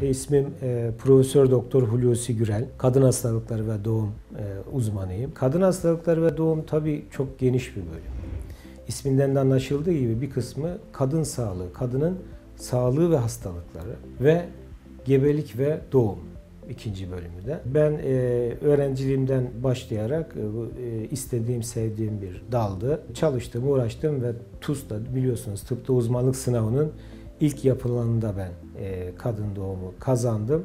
İsmim Profesör Doktor Hulusi Gürel. Kadın hastalıkları ve doğum uzmanıyım. Kadın hastalıkları ve doğum tabii çok geniş bir bölüm. İsminden de anlaşıldığı gibi bir kısmı kadın sağlığı, kadının sağlığı ve hastalıkları ve gebelik ve doğum ikinci bölümü de. Ben öğrenciliğimden başlayarak istediğim, sevdiğim bir daldı. Çalıştım, uğraştım ve TUS'ta biliyorsunuz tıpta uzmanlık sınavının ilk yapılanında ben kadın doğumu kazandım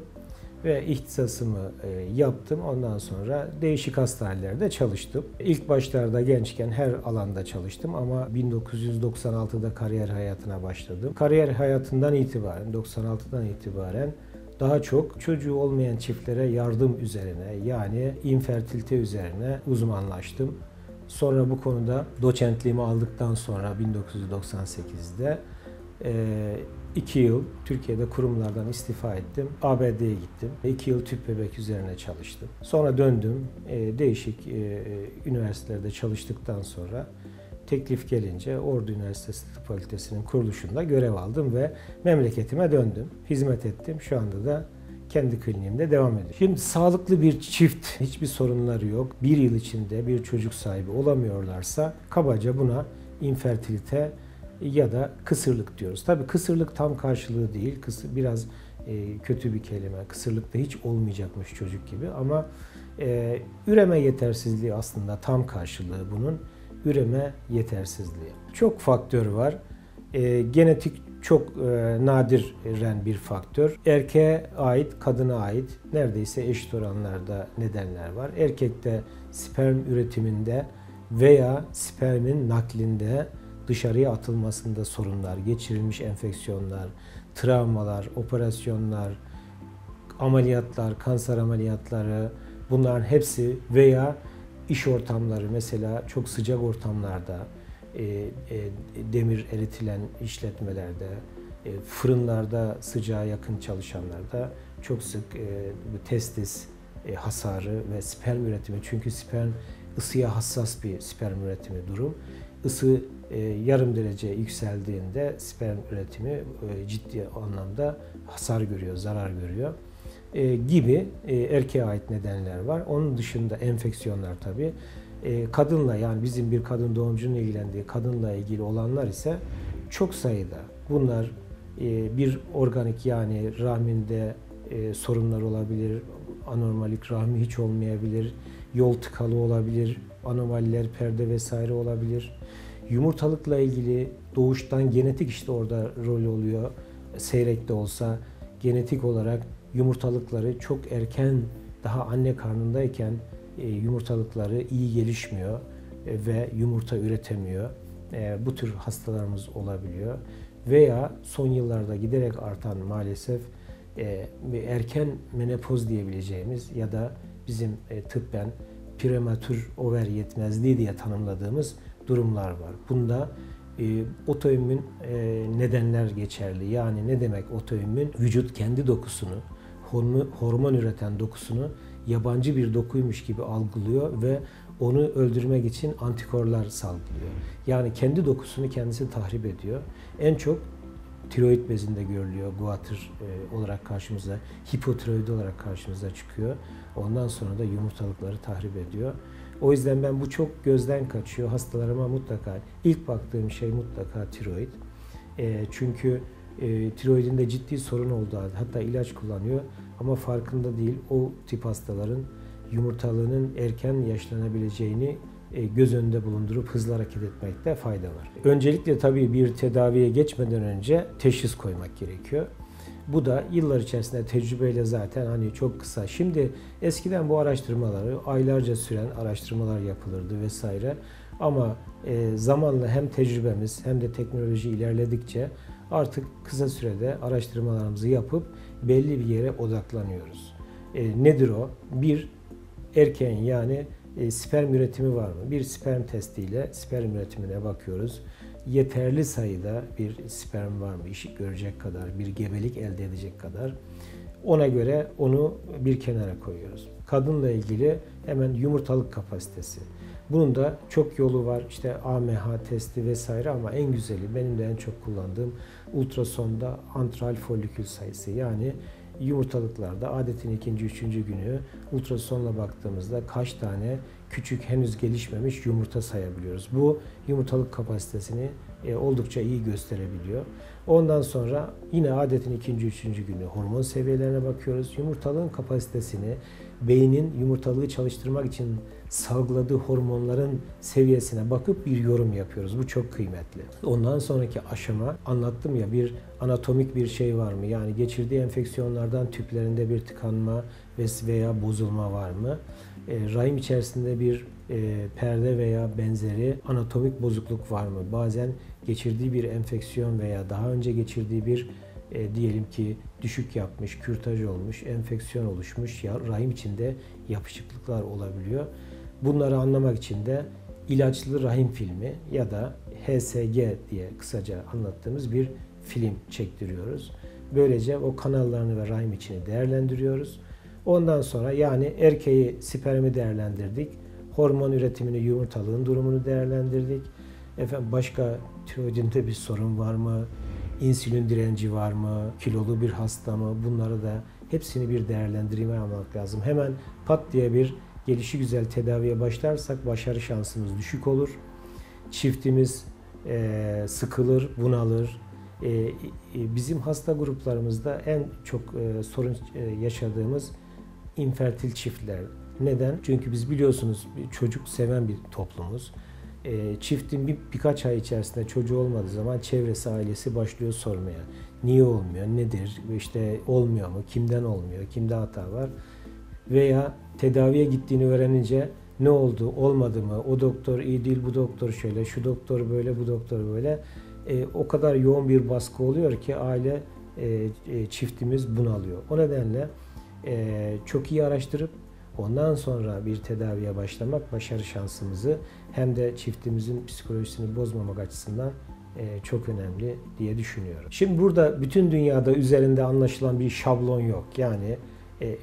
ve ihtisasımı yaptım. Ondan sonra değişik hastanelerde çalıştım. İlk başlarda gençken her alanda çalıştım ama 1996'da kariyer hayatına başladım. Kariyer hayatından itibaren, 96'dan itibaren daha çok çocuğu olmayan çiftlere yardım üzerine, yani infertilite üzerine uzmanlaştım. Sonra bu konuda doçentliğimi aldıktan sonra 1998'de 2 yıl Türkiye'de kurumlardan istifa ettim. ABD'ye gittim. 2 yıl tüp bebek üzerine çalıştım. Sonra döndüm. Değişik üniversitelerde çalıştıktan sonra teklif gelince Ordu Üniversitesi Tıp Fakültesi'nin kuruluşunda görev aldım ve memleketime döndüm. Hizmet ettim. Şu anda da kendi kliniğimde devam ediyorum. Şimdi sağlıklı bir çift, hiçbir sorunları yok. Bir yıl içinde bir çocuk sahibi olamıyorlarsa kabaca buna infertilite ya da kısırlık diyoruz. Tabii kısırlık tam karşılığı değil. Biraz kötü bir kelime. Kısırlıkta hiç olmayacakmış çocuk gibi ama üreme yetersizliği aslında tam karşılığı bunun. Üreme yetersizliği. Çok faktör var. Genetik çok nadiren bir faktör. Erkeğe ait, kadına ait neredeyse eşit oranlarda nedenler var. Erkekte sperm üretiminde veya spermin naklinde, dışarıya atılmasında sorunlar, geçirilmiş enfeksiyonlar, travmalar, operasyonlar, ameliyatlar, kanser ameliyatları, bunların hepsi veya iş ortamları, mesela çok sıcak ortamlarda, demir eritilen işletmelerde, fırınlarda sıcağa yakın çalışanlarda çok sık testis hasarı ve sperm üretimi. Çünkü sperm ısıya hassas bir sperm üretimi durum. Isı yarım derece yükseldiğinde sperm üretimi ciddi anlamda hasar görüyor, zarar görüyor gibi erkeğe ait nedenler var. Onun dışında enfeksiyonlar tabii. Kadınla, yani bizim bir kadın doğumcunun ilgilendiği kadınla ilgili olanlar ise çok sayıda. Bunlar bir organik, yani rahminde sorunlar olabilir, anormalik rahmi hiç olmayabilir, yol tıkalı olabilir, anomaliler, perde vesaire olabilir. Yumurtalıkla ilgili doğuştan genetik işte orada rol oluyor. Seyrek de olsa genetik olarak yumurtalıkları çok erken, daha anne karnındayken yumurtalıkları iyi gelişmiyor ve yumurta üretemiyor. Bu tür hastalarımız olabiliyor. Veya son yıllarda giderek artan maalesef erken menopoz diyebileceğimiz ya da bizim tıbben prematür over yetmezliği diye tanımladığımız durumlar var. Bunda otoimmün nedenler geçerli. Yani ne demek otoimmün? Vücut kendi dokusunu, hormon üreten dokusunu yabancı bir dokuymuş gibi algılıyor ve onu öldürmek için antikorlar salgılıyor. Yani kendi dokusunu kendisi tahrip ediyor. En çok tiroid bezinde görülüyor. Guatr olarak karşımıza, hipotiroid olarak karşımıza çıkıyor. Ondan sonra da yumurtalıkları tahrip ediyor. O yüzden ben bu çok gözden kaçıyor. Hastalarıma mutlaka ilk baktığım şey mutlaka tiroid. Çünkü tiroidinde ciddi sorun olduğu halde, hatta ilaç kullanıyor ama farkında değil. O tip hastaların yumurtalığının erken yaşlanabileceğini göz önünde bulundurup hızlı hareket etmekte fayda var. Öncelikle tabii bir tedaviye geçmeden önce teşhis koymak gerekiyor. Bu da yıllar içerisinde tecrübeyle zaten hani çok kısa. Şimdi eskiden bu araştırmaları aylarca süren araştırmalar yapılırdı vesaire. Ama zamanla hem tecrübemiz hem de teknoloji ilerledikçe artık kısa sürede araştırmalarımızı yapıp belli bir yere odaklanıyoruz. Nedir o? Bir, erkeğin yani sperm üretimi var mı? Bir sperm testiyle sperm üretimine bakıyoruz. Yeterli sayıda bir sperm var mı? İşi görecek kadar, bir gebelik elde edecek kadar. Ona göre onu bir kenara koyuyoruz. Kadınla ilgili hemen yumurtalık kapasitesi. Bunun da çok yolu var. İşte AMH testi vesaire ama en güzeli, benim de en çok kullandığım ultrasonda antral folikül sayısı. Yani yumurtalıklarda adetin ikinci, üçüncü günü ultrasonla baktığımızda kaç tane küçük henüz gelişmemiş yumurta sayabiliyoruz. Bu yumurtalık kapasitesini oldukça iyi gösterebiliyor. Ondan sonra yine adetin ikinci, üçüncü günü hormon seviyelerine bakıyoruz. Yumurtalığın kapasitesini, beynin yumurtalığı çalıştırmak için salgıladığı hormonların seviyesine bakıp bir yorum yapıyoruz. Bu çok kıymetli. Ondan sonraki aşama, anlattım ya, bir anatomik bir şey var mı? Yani geçirdiği enfeksiyonlardan tüplerinde bir tıkanma veya bozulma var mı? Rahim içerisinde bir perde veya benzeri anatomik bozukluk var mı? Bazen geçirdiği bir enfeksiyon veya daha önce geçirdiği bir diyelim ki düşük yapmış, kürtaj olmuş, enfeksiyon oluşmuş, ya rahim içinde yapışıklıklar olabiliyor. Bunları anlamak için de ilaçlı rahim filmi ya da HSG diye kısaca anlattığımız bir film çektiriyoruz. Böylece o kanallarını ve rahim içini değerlendiriyoruz. Ondan sonra yani erkeği, spermi değerlendirdik. Hormon üretimini, yumurtalığın durumunu değerlendirdik. Efendim başka tiroidinde bir sorun var mı? İnsülin direnci var mı? Kilolu bir hasta mı? Bunları da hepsini bir değerlendirmeye almak lazım. Hemen pat diye bir gelişigüzel tedaviye başlarsak başarı şansımız düşük olur. Çiftimiz sıkılır, bunalır. Bizim hasta gruplarımızda en çok sorun yaşadığımız infertil çiftler. Neden? Çünkü biz biliyorsunuz çocuk seven bir toplumuz. Çiftin birkaç ay içerisinde çocuğu olmadığı zaman çevresi, ailesi başlıyor sormaya. Niye olmuyor, nedir, işte olmuyor mu, kimden olmuyor, kimde hata var? Veya tedaviye gittiğini öğrenince ne oldu, olmadı mı, o doktor iyi değil, bu doktor şöyle, şu doktor böyle, bu doktor böyle. O kadar yoğun bir baskı oluyor ki aile, çiftimiz bunalıyor. O nedenle çok iyi araştırıp ondan sonra bir tedaviye başlamak başarı şansımızı hem de çiftimizin psikolojisini bozmamak açısından çok önemli diye düşünüyorum. Şimdi burada bütün dünyada üzerinde anlaşılan bir şablon yok. Yani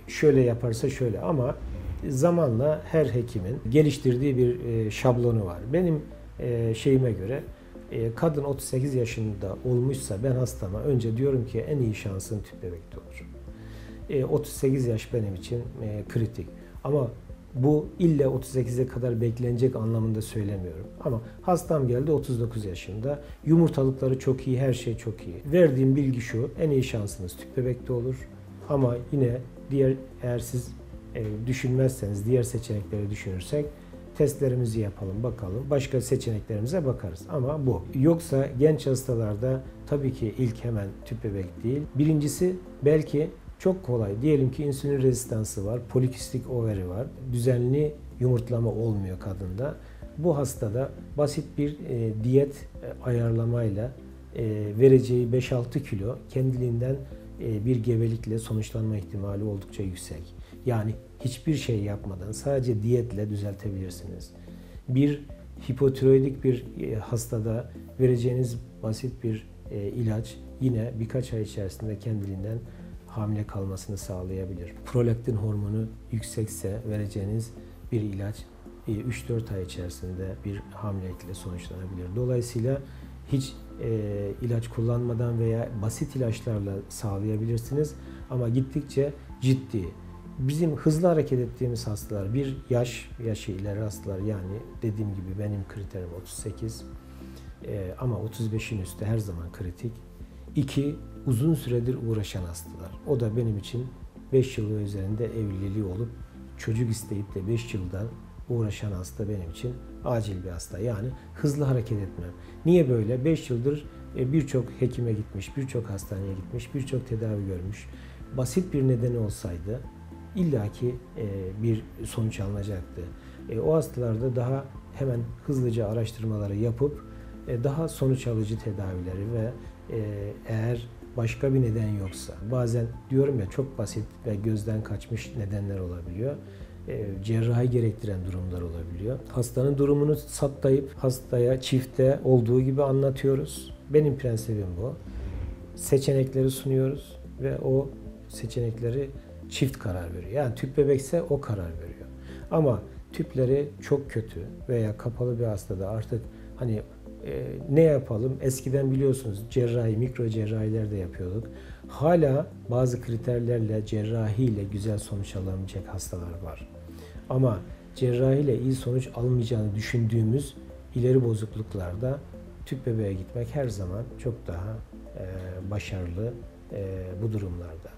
şöyle yaparsa şöyle, ama zamanla her hekimin geliştirdiği bir şablonu var. Benim şeyime göre kadın 38 yaşında olmuşsa ben hastama önce diyorum ki en iyi şansın tüp bebekte olur. 38 yaş benim için kritik. Ama bu illa 38'e kadar beklenecek anlamında söylemiyorum. Ama hastam geldi 39 yaşında. Yumurtalıkları çok iyi, her şey çok iyi. Verdiğim bilgi şu: en iyi şansınız tüp bebekte olur. Ama yine eğer siz düşünmezseniz, diğer seçenekleri düşünürsek testlerimizi yapalım, bakalım. Başka seçeneklerimize bakarız. Ama bu. Yoksa genç hastalarda tabii ki ilk hemen tüp bebek değil. Birincisi belki çok kolay. Diyelim ki insülin rezistansı var, polikistik overi var, düzenli yumurtlama olmuyor kadında. Bu hastada basit bir diyet ayarlamayla vereceği 5-6 kilo kendiliğinden bir gebelikle sonuçlanma ihtimali oldukça yüksek. Yani hiçbir şey yapmadan sadece diyetle düzeltebilirsiniz. Bir hipotiroidik bir hastada vereceğiniz basit bir ilaç yine birkaç ay içerisinde kendiliğinden hamile kalmasını sağlayabilir. Prolaktin hormonu yüksekse vereceğiniz bir ilaç 3-4 ay içerisinde bir hamilelikle sonuçlanabilir. Dolayısıyla hiç ilaç kullanmadan veya basit ilaçlarla sağlayabilirsiniz, ama gittikçe ciddi. Bizim hızlı hareket ettiğimiz hastalar, bir yaşı ileri hastalar, yani dediğim gibi benim kriterim 38 ama 35'in üstü her zaman kritik. 2. Uzun süredir uğraşan hastalar. O da benim için 5 yıl ve üzerinde evliliği olup çocuk isteyip de 5 yıldan uğraşan hasta benim için acil bir hasta. Yani hızlı hareket etmem. Niye böyle? 5 yıldır birçok hekime gitmiş, birçok hastaneye gitmiş, birçok tedavi görmüş. Basit bir nedeni olsaydı illaki bir sonuç alınacaktı. O hastalarda daha hemen hızlıca araştırmaları yapıp daha sonuç alıcı tedavileri ve eğer başka bir neden yoksa, bazen diyorum ya çok basit ve gözden kaçmış nedenler olabiliyor. Cerrahi gerektiren durumlar olabiliyor. Hastanın durumunu saptayıp hastaya, çifte olduğu gibi anlatıyoruz. Benim prensibim bu. Seçenekleri sunuyoruz ve o seçenekleri çift karar veriyor. Yani tüp bebekse o karar veriyor. Ama tüpleri çok kötü veya kapalı bir hastada artık hani ne yapalım? Eskiden biliyorsunuz cerrahi, mikro cerrahiler de yapıyorduk. Hala bazı kriterlerle, cerrahiyle güzel sonuç alabilecek hastalar var. Ama cerrahiyle iyi sonuç almayacağını düşündüğümüz ileri bozukluklarda tüp bebeğe gitmek her zaman çok daha başarılı bu durumlarda.